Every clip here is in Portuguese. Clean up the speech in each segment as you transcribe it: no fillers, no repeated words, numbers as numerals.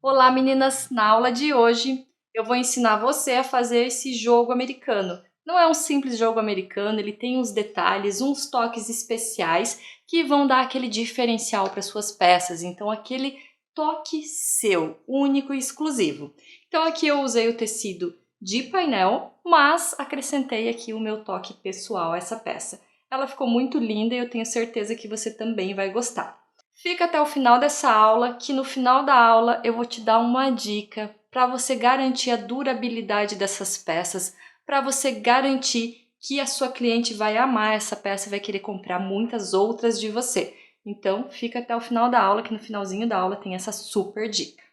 Olá meninas, na aula de hoje eu vou ensinar você a fazer esse jogo americano. Não é um simples jogo americano, ele tem uns detalhes, uns toques especiais que vão dar aquele diferencial para suas peças, então aquele toque seu, único e exclusivo. Então aqui eu usei o tecido de painel, mas acrescentei aqui o meu toque pessoal a essa peça. Ela ficou muito linda e eu tenho certeza que você também vai gostar. Fica até o final dessa aula, que no final da aula eu vou te dar uma dica para você garantir a durabilidade dessas peças, para você garantir que a sua cliente vai amar essa peça e vai querer comprar muitas outras de você. Então, fica até o final da aula, que no finalzinho da aula tem essa super dica.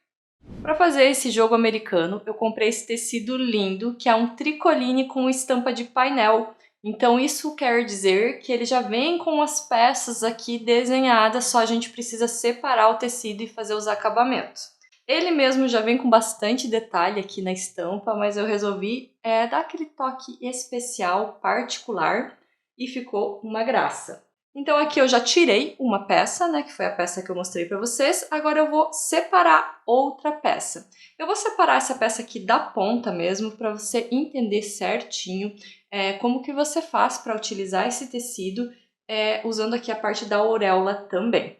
Para fazer esse jogo americano, eu comprei esse tecido lindo, que é um tricoline com estampa de painel. Então isso quer dizer que ele já vem com as peças aqui desenhadas, só a gente precisa separar o tecido e fazer os acabamentos. Ele mesmo já vem com bastante detalhe aqui na estampa, mas eu resolvi dar aquele toque especial, particular, e ficou uma graça. Então aqui eu já tirei uma peça, né, que foi a peça que eu mostrei para vocês. Agora eu vou separar outra peça. Eu vou separar essa peça aqui da ponta mesmo, para você entender certinho como que você faz para utilizar esse tecido, usando aqui a parte da auréola também.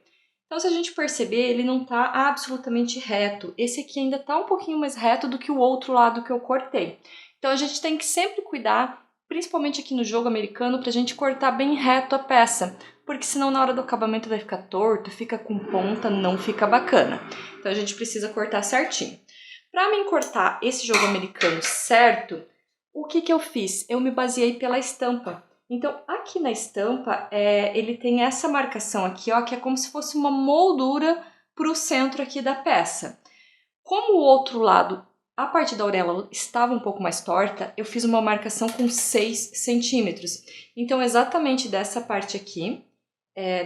Então, se a gente perceber, ele não está absolutamente reto. Esse aqui ainda está um pouquinho mais reto do que o outro lado que eu cortei. Então, a gente tem que sempre cuidar, principalmente aqui no jogo americano, para a gente cortar bem reto a peça, porque senão na hora do acabamento vai ficar torto, fica com ponta, não fica bacana. Então, a gente precisa cortar certinho. Para mim cortar esse jogo americano certo, o que eu fiz? Eu me baseei pela estampa. Então, aqui na estampa, ele tem essa marcação aqui, ó, que é como se fosse uma moldura para o centro aqui da peça. Como o outro lado, a parte da auréola estava um pouco mais torta, eu fiz uma marcação com 6 centímetros. Então, exatamente dessa parte aqui,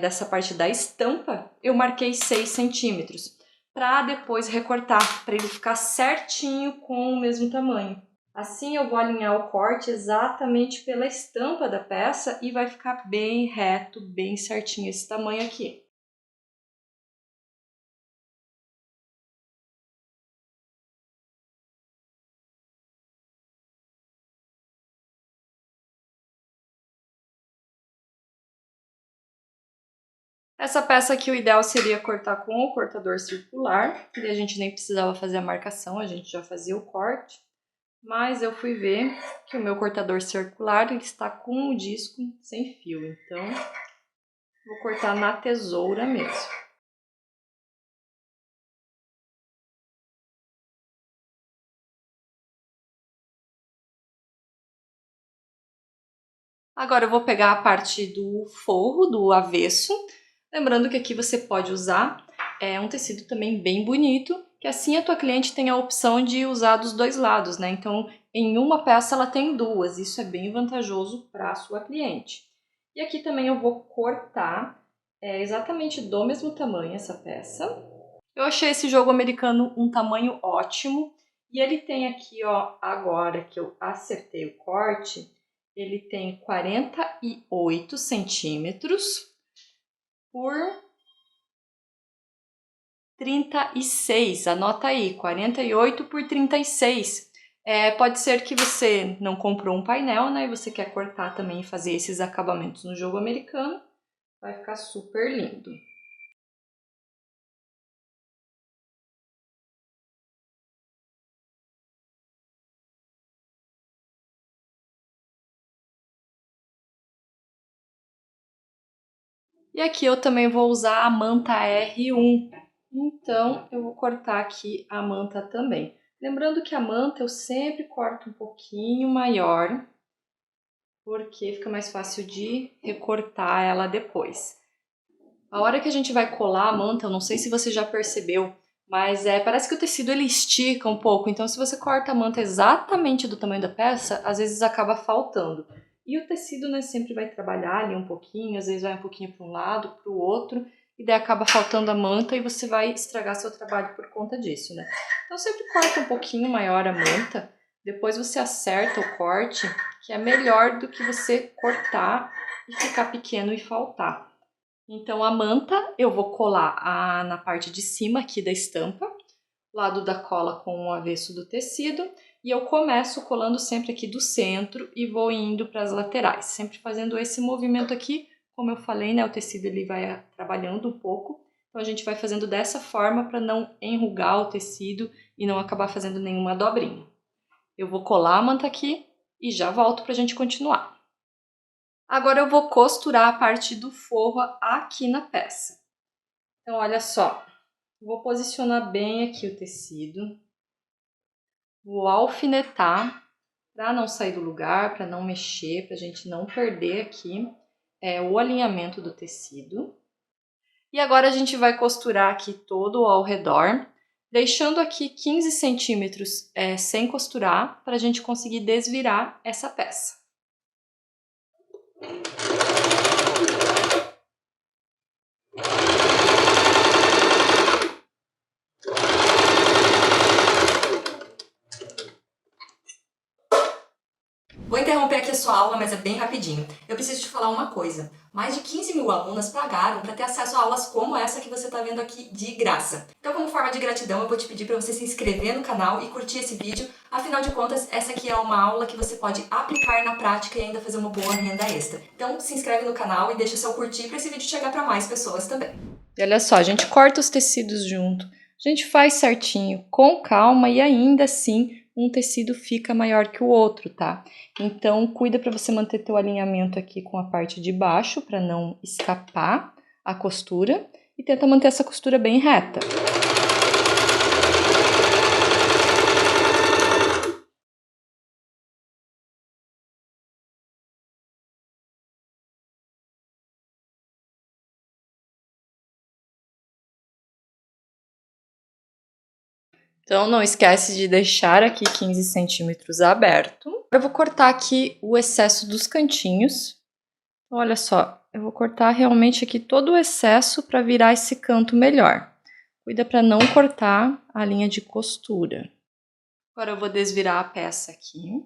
dessa parte da estampa, eu marquei 6 centímetros, para depois recortar, para ele ficar certinho com o mesmo tamanho. Assim eu vou alinhar o corte exatamente pela estampa da peça e vai ficar bem reto, bem certinho esse tamanho aqui. Essa peça aqui o ideal seria cortar com o cortador circular, e a gente nem precisava fazer a marcação, a gente já fazia o corte. Mas eu fui ver que o meu cortador circular ele está com o disco sem fio, então vou cortar na tesoura mesmo. Agora eu vou pegar a parte do forro, do avesso, lembrando que aqui você pode usar um tecido também bem bonito, que assim a tua cliente tem a opção de usar dos dois lados, né? Então, em uma peça ela tem duas, isso é bem vantajoso para a sua cliente. E aqui também eu vou cortar exatamente do mesmo tamanho essa peça. Eu achei esse jogo americano um tamanho ótimo, e ele tem aqui, ó, agora que eu acertei o corte, ele tem 48 centímetros por 36, anota aí, 48 por 36. Pode ser que você não comprou um painel, né, e você quer cortar também e fazer esses acabamentos no jogo americano, vai ficar super lindo. E aqui eu também vou usar a manta R1, então eu vou cortar aqui a manta também. Lembrando que a manta eu sempre corto um pouquinho maior, porque fica mais fácil de recortar ela depois. A hora que a gente vai colar a manta, eu não sei se você já percebeu, mas parece que o tecido ele estica um pouco, então se você corta a manta exatamente do tamanho da peça, às vezes acaba faltando. E o tecido, né, sempre vai trabalhar ali um pouquinho, às vezes vai um pouquinho para um lado, para o outro, e daí acaba faltando a manta e você vai estragar seu trabalho por conta disso, né? Então sempre corta um pouquinho maior a manta, depois você acerta o corte, que é melhor do que você cortar e ficar pequeno e faltar. Então a manta eu vou colar na parte de cima aqui da estampa. lado da cola com o avesso do tecido, e eu começo colando sempre aqui do centro e vou indo para as laterais, sempre fazendo esse movimento aqui. Como eu falei, né, o tecido ele vai trabalhando um pouco, então a gente vai fazendo dessa forma para não enrugar o tecido e não acabar fazendo nenhuma dobrinha. Eu vou colar a manta aqui e já volto para a gente continuar. Agora eu vou costurar a parte do forro aqui na peça. Então olha só, vou posicionar bem aqui o tecido, vou alfinetar para não sair do lugar, para não mexer, para a gente não perder aqui o alinhamento do tecido. E agora a gente vai costurar aqui todo ao redor, deixando aqui 15 centímetros sem costurar, para a gente conseguir desvirar essa peça. Vou interromper aqui a sua aula, mas é bem rapidinho. Eu preciso te falar uma coisa. Mais de 15 mil alunas pagaram para ter acesso a aulas como essa que você está vendo aqui de graça. Então, como forma de gratidão, eu vou te pedir para você se inscrever no canal e curtir esse vídeo. Afinal de contas, essa aqui é uma aula que você pode aplicar na prática e ainda fazer uma boa renda extra. Então, se inscreve no canal e deixa seu curtir para esse vídeo chegar para mais pessoas também. E olha só, a gente corta os tecidos junto, a gente faz certinho, com calma e ainda assim um tecido fica maior que o outro, tá? Então, cuida para você manter teu alinhamento aqui com a parte de baixo, para não escapar a costura, e tenta manter essa costura bem reta. Então, não esquece de deixar aqui 15 centímetros aberto. Eu vou cortar aqui o excesso dos cantinhos. Então, olha só, eu vou cortar realmente aqui todo o excesso para virar esse canto melhor. Cuida para não cortar a linha de costura. Agora eu vou desvirar a peça aqui.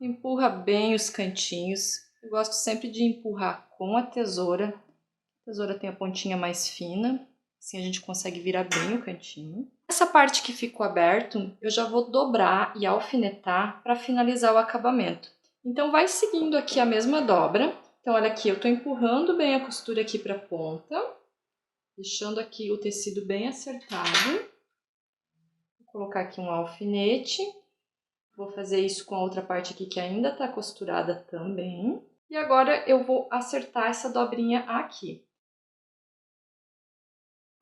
Empurra bem os cantinhos. Eu gosto sempre de empurrar com a tesoura. A tesoura tem a pontinha mais fina, assim a gente consegue virar bem o cantinho. Essa parte que ficou aberto, eu já vou dobrar e alfinetar para finalizar o acabamento. Então vai seguindo aqui a mesma dobra. Então olha aqui, eu estou empurrando bem a costura aqui para a ponta, deixando aqui o tecido bem acertado. Vou colocar aqui um alfinete. Vou fazer isso com a outra parte aqui que ainda está costurada também. E agora eu vou acertar essa dobrinha aqui.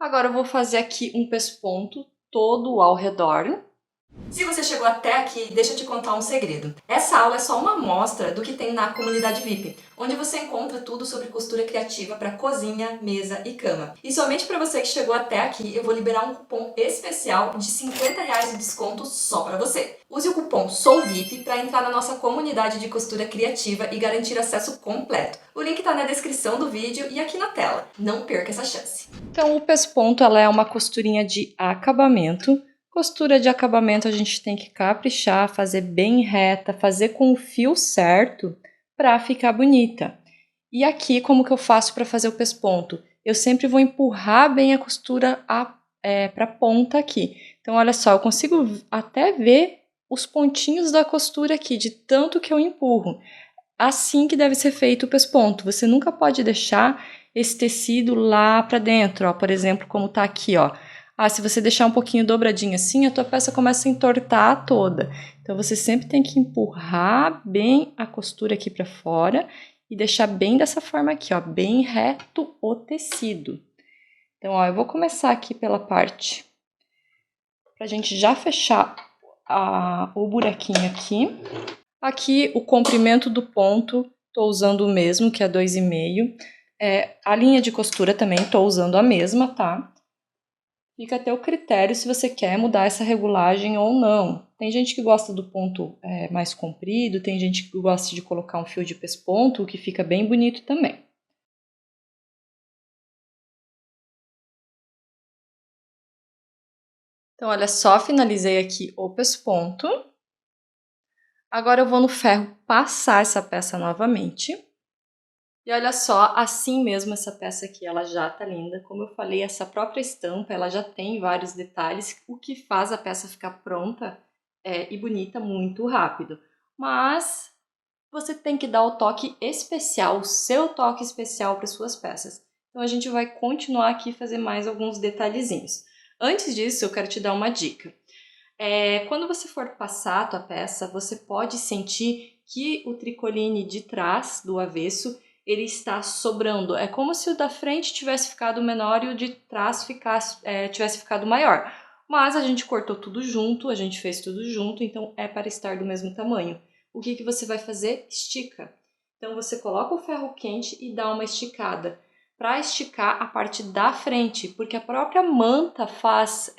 Agora eu vou fazer aqui um pesponto todo ao redor. Se você chegou até aqui, deixa eu te contar um segredo. Essa aula é só uma amostra do que tem na comunidade VIP, onde você encontra tudo sobre costura criativa para cozinha, mesa e cama. E somente para você que chegou até aqui, eu vou liberar um cupom especial de R$50 de desconto só para você. Use o cupom SOUVIP para entrar na nossa comunidade de costura criativa e garantir acesso completo. O link está na descrição do vídeo e aqui na tela. Não perca essa chance. Então o pesponto ela é uma costurinha de acabamento. Costura de acabamento a gente tem que caprichar, fazer bem reta, fazer com o fio certo para ficar bonita. E aqui, como que eu faço para fazer o pesponto? Eu sempre vou empurrar bem a costura para a ponta aqui. Então, olha só, eu consigo até ver os pontinhos da costura aqui, de tanto que eu empurro. Assim que deve ser feito o pesponto. Você nunca pode deixar esse tecido lá para dentro, ó, por exemplo, como tá aqui, ó. Ah, se você deixar um pouquinho dobradinho assim, a tua peça começa a entortar toda. Então, você sempre tem que empurrar bem a costura aqui para fora e deixar bem dessa forma aqui, ó, bem reto o tecido. Então, ó, eu vou começar aqui pela parte pra gente já fechar o buraquinho aqui. Aqui, o comprimento do ponto, tô usando o mesmo, que é 2,5. A linha de costura também tô usando a mesma, tá? Fica a teu critério se você quer mudar essa regulagem ou não. Tem gente que gosta do ponto mais comprido, tem gente que gosta de colocar um fio de pesponto, o que fica bem bonito também. Então, olha só, finalizei aqui o pesponto. Agora eu vou no ferro passar essa peça novamente. E olha só, assim mesmo essa peça aqui, ela já tá linda. Como eu falei, essa própria estampa, ela já tem vários detalhes, o que faz a peça ficar pronta e bonita muito rápido. Mas você tem que dar o toque especial, o seu toque especial para suas peças. Então a gente vai continuar aqui e fazer mais alguns detalhezinhos. Antes disso, eu quero te dar uma dica. Quando você for passar a tua peça, você pode sentir que o tricoline de trás, do avesso, ele está sobrando. É como se o da frente tivesse ficado menor e o de trás tivesse ficado maior. Mas a gente cortou tudo junto, a gente fez tudo junto, então é para estar do mesmo tamanho. O que que você vai fazer? Estica. Então você coloca o ferro quente e dá uma esticada para esticar a parte da frente, porque a própria manta faz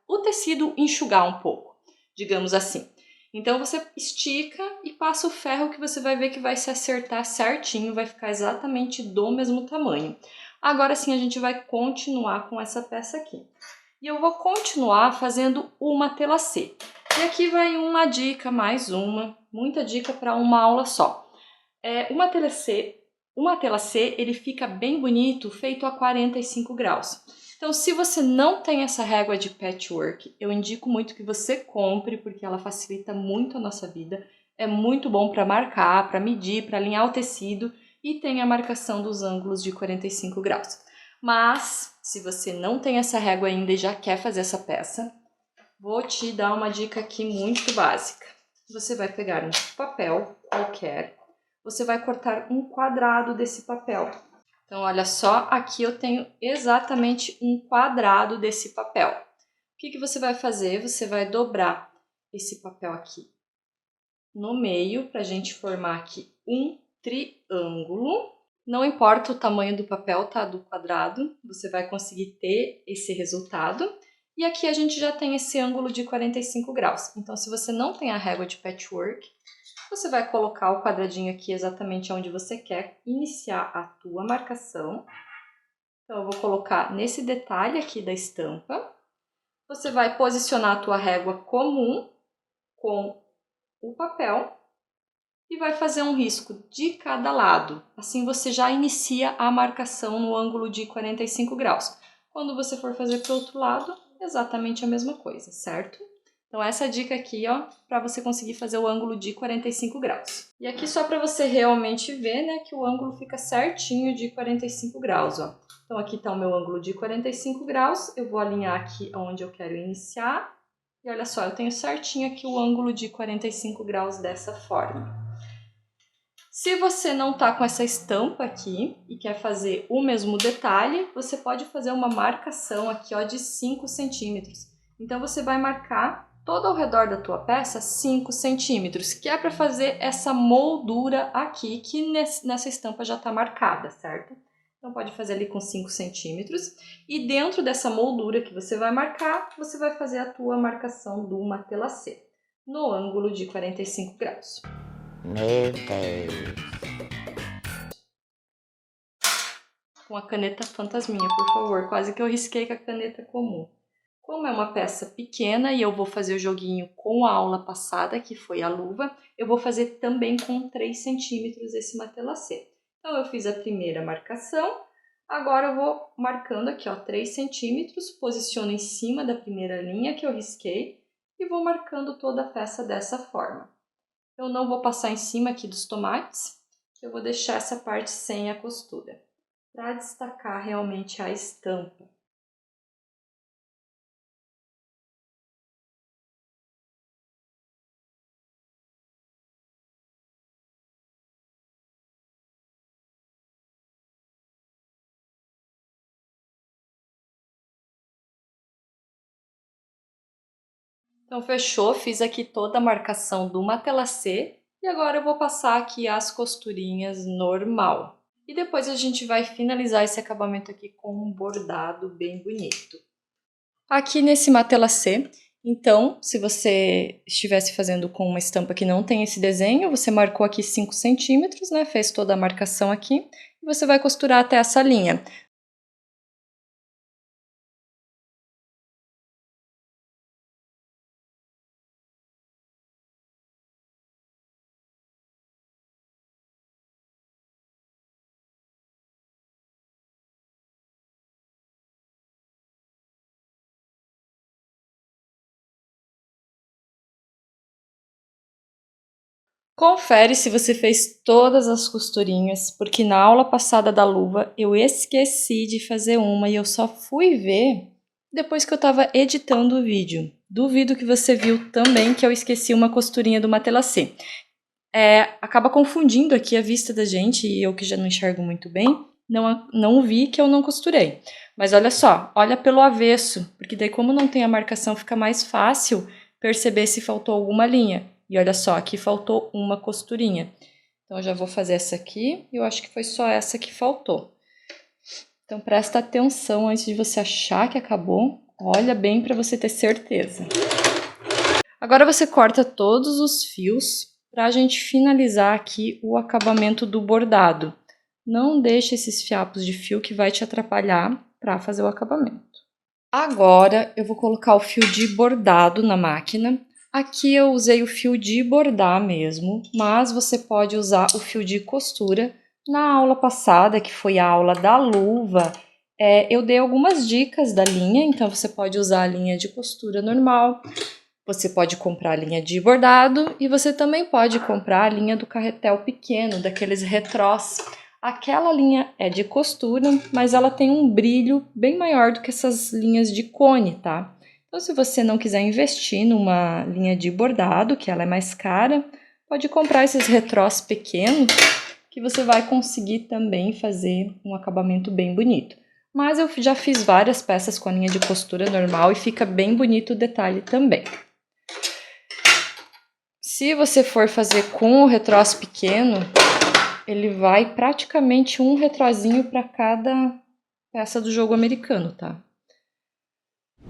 o tecido enxugar um pouco, digamos assim. Então você estica e passa o ferro que você vai ver que vai se acertar certinho, vai ficar exatamente do mesmo tamanho. Agora sim a gente vai continuar com essa peça aqui. E eu vou continuar fazendo uma tela C. E aqui vai uma dica, mais uma, muita dica para uma aula só. Uma tela C, ele fica bem bonito, feito a 45 graus. Então, se você não tem essa régua de patchwork, eu indico muito que você compre, porque ela facilita muito a nossa vida. É muito bom para marcar, para medir, para alinhar o tecido e tem a marcação dos ângulos de 45 graus. Mas, se você não tem essa régua ainda e já quer fazer essa peça, vou te dar uma dica aqui muito básica. Você vai pegar um papel qualquer, você vai cortar um quadrado desse papel. Então, olha só, aqui eu tenho exatamente um quadrado desse papel. O que que você vai fazer? Você vai dobrar esse papel aqui no meio para a gente formar aqui um triângulo. Não importa o tamanho do papel, tá? Do quadrado, você vai conseguir ter esse resultado. E aqui a gente já tem esse ângulo de 45 graus. Então, se você não tem a régua de patchwork, você vai colocar o quadradinho aqui exatamente onde você quer iniciar a tua marcação. Então, eu vou colocar nesse detalhe aqui da estampa. Você vai posicionar a tua régua comum com o papel e vai fazer um risco de cada lado. Assim você já inicia a marcação no ângulo de 45 graus. Quando você for fazer para o outro lado, exatamente a mesma coisa, certo? Então essa dica aqui, ó, para você conseguir fazer o ângulo de 45 graus. E aqui só para você realmente ver, né, que o ângulo fica certinho de 45 graus, ó. Então aqui está o meu ângulo de 45 graus, eu vou alinhar aqui onde eu quero iniciar. E olha só, eu tenho certinho aqui o ângulo de 45 graus dessa forma. Se você não tá com essa estampa aqui e quer fazer o mesmo detalhe, você pode fazer uma marcação aqui, ó, de 5 centímetros. Então, você vai marcar todo ao redor da tua peça 5 centímetros, que é para fazer essa moldura aqui, que nessa estampa já tá marcada, certo? Então, pode fazer ali com 5 centímetros. E dentro dessa moldura que você vai marcar, você vai fazer a tua marcação do matelassê, no ângulo de 45 graus. Meu Deus. Com a caneta fantasminha, por favor. Quase que eu risquei com a caneta comum. Como é uma peça pequena e eu vou fazer o joguinho com a aula passada, que foi a luva, eu vou fazer também com 3 centímetros esse matelassê. Então, eu fiz a primeira marcação. Agora, eu vou marcando aqui, ó, 3 centímetros, posiciono em cima da primeira linha que eu risquei e vou marcando toda a peça dessa forma. Eu não vou passar em cima aqui dos tomates, eu vou deixar essa parte sem a costura, para destacar realmente a estampa. Então fechou, fiz aqui toda a marcação do matelassê e agora eu vou passar aqui as costurinhas normal. E depois a gente vai finalizar esse acabamento aqui com um bordado bem bonito. Aqui nesse matelassê, então, se você estivesse fazendo com uma estampa que não tem esse desenho, você marcou aqui 5 centímetros, né? Fez toda a marcação aqui e você vai costurar até essa linha. Confere se você fez todas as costurinhas, porque na aula passada da luva eu esqueci de fazer uma e eu só fui ver depois que eu estava editando o vídeo. Duvido que você viu também que eu esqueci uma costurinha do Matelassé. Acaba confundindo aqui a vista da gente e eu que já não enxergo muito bem, não vi que eu não costurei. Mas olha só, olha pelo avesso, porque daí como não tem a marcação fica mais fácil perceber se faltou alguma linha. E olha só, aqui faltou uma costurinha. Então eu já vou fazer essa aqui, e eu acho que foi só essa que faltou. Então presta atenção antes de você achar que acabou, olha bem para você ter certeza. Agora você corta todos os fios para a gente finalizar aqui o acabamento do bordado. Não deixe esses fiapos de fio que vai te atrapalhar para fazer o acabamento. Agora eu vou colocar o fio de bordado na máquina. Aqui eu usei o fio de bordar mesmo, mas você pode usar o fio de costura. Na aula passada, que foi a aula da luva, eu dei algumas dicas da linha, então você pode usar a linha de costura normal, você pode comprar a linha de bordado e você também pode comprar a linha do carretel pequeno, daqueles retrós. Aquela linha é de costura, mas ela tem um brilho bem maior do que essas linhas de cone, tá? Então, se você não quiser investir numa linha de bordado, que ela é mais cara, pode comprar esses retrós pequenos, que você vai conseguir também fazer um acabamento bem bonito. Mas eu já fiz várias peças com a linha de costura normal e fica bem bonito o detalhe também. Se você for fazer com o retrós pequeno, ele vai praticamente um retrozinho para cada peça do jogo americano, tá?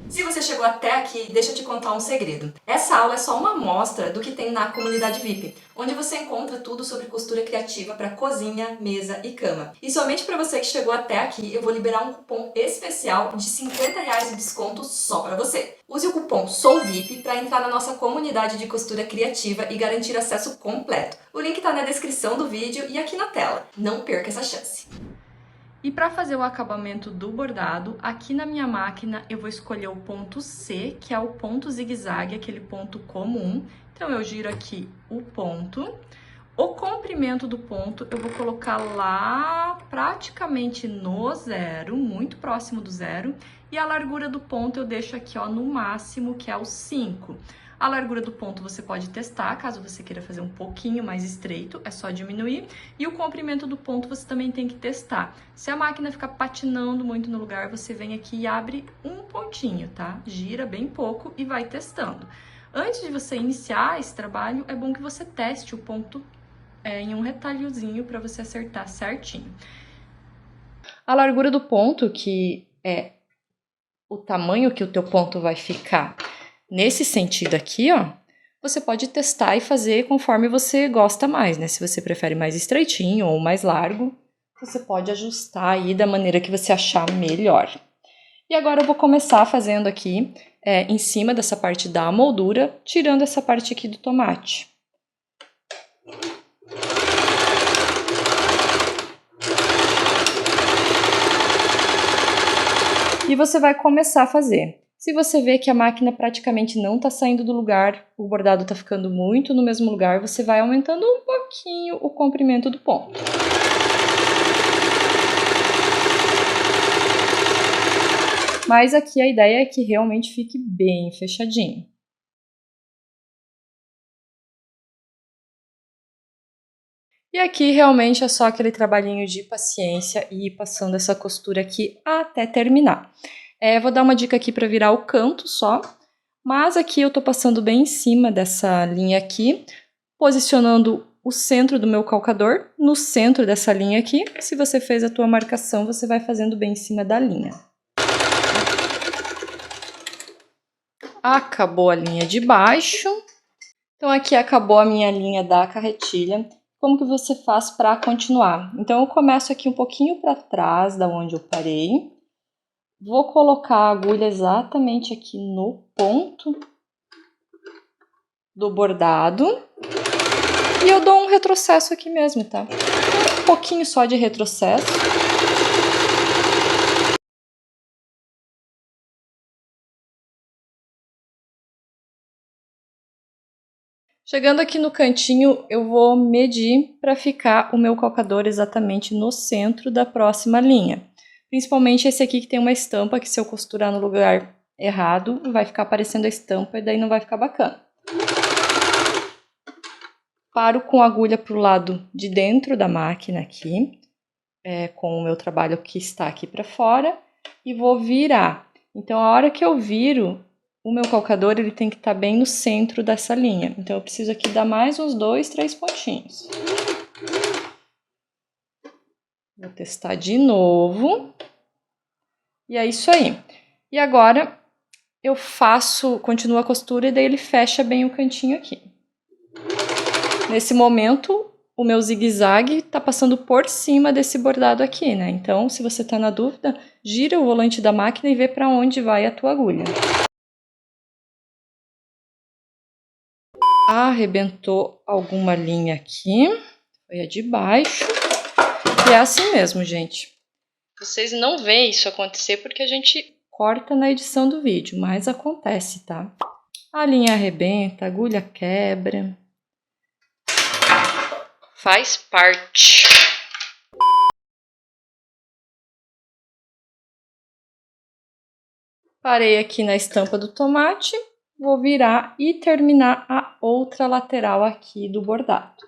Se você chegou até aqui, deixa eu te contar um segredo. Essa aula é só uma amostra do que tem na comunidade VIP, onde você encontra tudo sobre costura criativa para cozinha, mesa e cama. E somente para você que chegou até aqui, eu vou liberar um cupom especial de R$50 de desconto só para você. Use o cupom SOUVIP para entrar na nossa comunidade de costura criativa e garantir acesso completo. O link está na descrição do vídeo e aqui na tela. Não perca essa chance. E para fazer o acabamento do bordado, aqui na minha máquina eu vou escolher o ponto C, que é o ponto zigue-zague, aquele ponto comum. Então eu giro aqui o ponto. O comprimento do ponto eu vou colocar lá praticamente no zero, muito próximo do zero. E a largura do ponto eu deixo aqui ó, no máximo, que é o 5. A largura do ponto você pode testar, caso você queira fazer um pouquinho mais estreito, é só diminuir. E o comprimento do ponto você também tem que testar. Se a máquina ficar patinando muito no lugar, você vem aqui e abre um pontinho, tá? Gira bem pouco e vai testando. Antes de você iniciar esse trabalho, é bom que você teste o ponto em um retalhozinho para você acertar certinho. A largura do ponto, que é o tamanho que o teu ponto vai ficar nesse sentido aqui, ó, você pode testar e fazer conforme você gosta mais, né? Se você prefere mais estreitinho ou mais largo, você pode ajustar aí da maneira que você achar melhor. E agora eu vou começar fazendo aqui, em cima dessa parte da moldura, tirando essa parte aqui do tomate. E você vai começar a fazer. Se você vê que a máquina praticamente não está saindo do lugar, o bordado está ficando muito no mesmo lugar, você vai aumentando um pouquinho o comprimento do ponto. Mas aqui a ideia é que realmente fique bem fechadinho. E aqui realmente é só aquele trabalhinho de paciência e ir passando essa costura aqui até terminar. Vou dar uma dica aqui para virar o canto só, mas aqui eu tô passando bem em cima dessa linha aqui, posicionando o centro do meu calcador no centro dessa linha aqui. Se você fez a tua marcação, você vai fazendo bem em cima da linha. Acabou a linha de baixo. Então aqui acabou a minha linha da carretilha. Como que você faz para continuar? Então eu começo aqui um pouquinho para trás da onde eu parei. Vou colocar a agulha exatamente aqui no ponto do bordado. E eu dou um retrocesso aqui mesmo, tá? Um pouquinho só de retrocesso. Chegando aqui no cantinho, eu vou medir para ficar o meu calcador exatamente no centro da próxima linha. Principalmente esse aqui que tem uma estampa, que se eu costurar no lugar errado, vai ficar aparecendo a estampa e daí não vai ficar bacana. Paro com a agulha para o lado de dentro da máquina aqui, com o meu trabalho que está aqui para fora, e vou virar. Então, a hora que eu viro, o meu calcador ele tem que estar bem no centro dessa linha. Então, eu preciso aqui dar mais uns 2, 3 pontinhos. Vou testar de novo. E é isso aí. E agora, eu continuo a costura e daí ele fecha bem o cantinho aqui. Nesse momento, o meu zigue-zague tá passando por cima desse bordado aqui, né? Então, se você tá na dúvida, gira o volante da máquina e vê para onde vai a tua agulha. Arrebentou alguma linha aqui, foi a de baixo, e é assim mesmo, gente. Vocês não veem isso acontecer porque a gente corta na edição do vídeo, mas acontece, tá? A linha arrebenta, a agulha quebra. Faz parte. Parei aqui na estampa do tomate, vou virar e terminar a outra lateral aqui do bordado.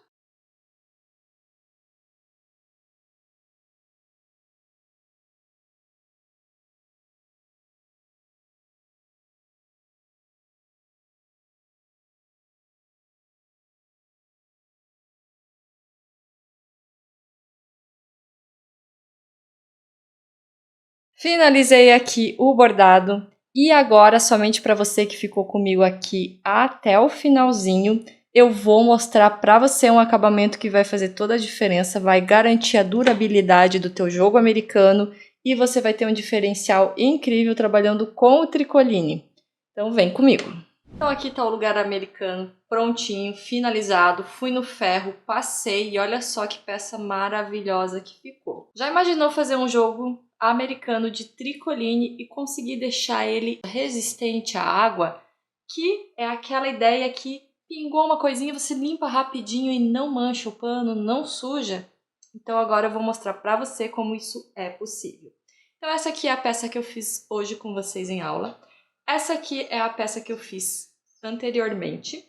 Finalizei aqui o bordado e agora, somente para você que ficou comigo aqui até o finalzinho, eu vou mostrar para você um acabamento que vai fazer toda a diferença, vai garantir a durabilidade do teu jogo americano e você vai ter um diferencial incrível trabalhando com o tricoline. Então vem comigo! Então aqui tá o lugar americano, prontinho, finalizado, fui no ferro, passei e olha só que peça maravilhosa que ficou. Já imaginou fazer um jogo americano de tricoline e conseguir deixar ele resistente à água? Que é aquela ideia que pingou uma coisinha, você limpa rapidinho e não mancha o pano, não suja? Então agora eu vou mostrar pra você como isso é possível. Então essa aqui é a peça que eu fiz hoje com vocês em aula. Essa aqui é a peça que eu fiz anteriormente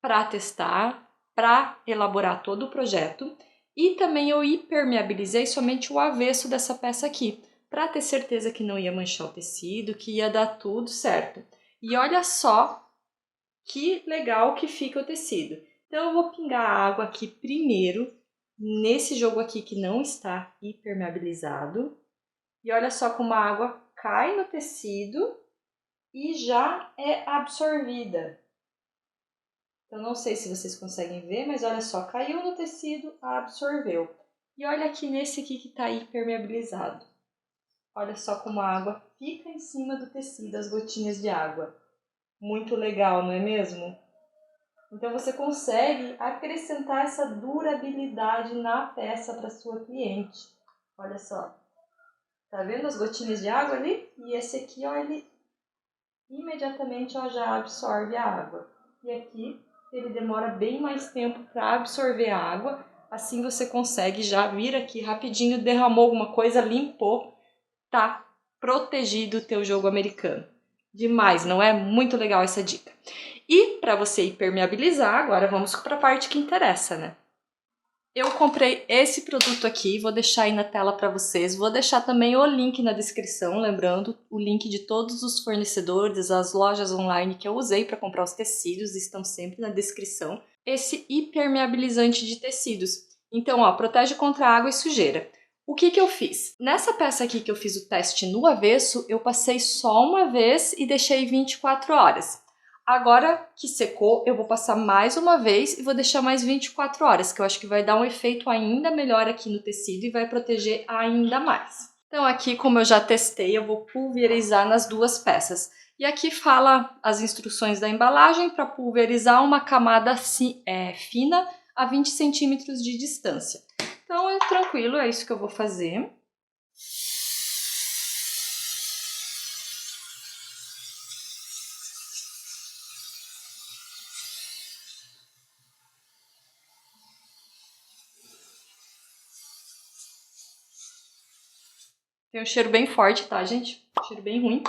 para testar, para elaborar todo o projeto. E também eu impermeabilizei somente o avesso dessa peça aqui, para ter certeza que não ia manchar o tecido, que ia dar tudo certo. E olha só que legal que fica o tecido. Então eu vou pingar a água aqui primeiro, nesse jogo aqui que não está impermeabilizado. E olha só como a água cai no tecido e já é absorvida. Então não sei se vocês conseguem ver, mas olha só, caiu no tecido, absorveu. E olha aqui nesse aqui que está impermeabilizado. Olha só como a água fica em cima do tecido, as gotinhas de água. Muito legal, não é mesmo? Então você consegue acrescentar essa durabilidade na peça para sua cliente. Olha só. Tá vendo as gotinhas de água ali? E esse aqui, ó, ele imediatamente ó, já absorve a água. E aqui ele demora bem mais tempo para absorver a água. Assim você consegue já vir aqui rapidinho, derramou alguma coisa, limpou, tá protegido o teu jogo americano. Demais, não é? Muito legal essa dica. E para você impermeabilizar, agora vamos para a parte que interessa, né? Eu comprei esse produto aqui, vou deixar aí na tela para vocês. Vou deixar também o link na descrição, lembrando, o link de todos os fornecedores, as lojas online que eu usei para comprar os tecidos, estão sempre na descrição. Esse impermeabilizante de tecidos. Então, ó, protege contra água e sujeira. O que que eu fiz? Nessa peça aqui que eu fiz o teste no avesso, eu passei só uma vez e deixei 24 horas. Agora que secou, eu vou passar mais uma vez e vou deixar mais 24 horas, que eu acho que vai dar um efeito ainda melhor aqui no tecido e vai proteger ainda mais. Então aqui, como eu já testei, eu vou pulverizar nas duas peças. E aqui fala as instruções da embalagem para pulverizar uma camada fina a 20 centímetros de distância. Então é tranquilo, é isso que eu vou fazer. Tem um cheiro bem forte, tá, gente? Cheiro bem ruim.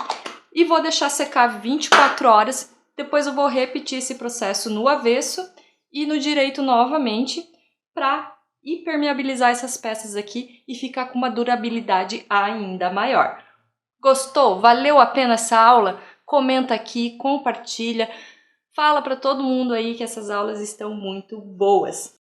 E vou deixar secar 24 horas. Depois eu vou repetir esse processo no avesso e no direito novamente para impermeabilizar essas peças aqui e ficar com uma durabilidade ainda maior. Gostou? Valeu a pena essa aula? Comenta aqui, compartilha. Fala para todo mundo aí que essas aulas estão muito boas.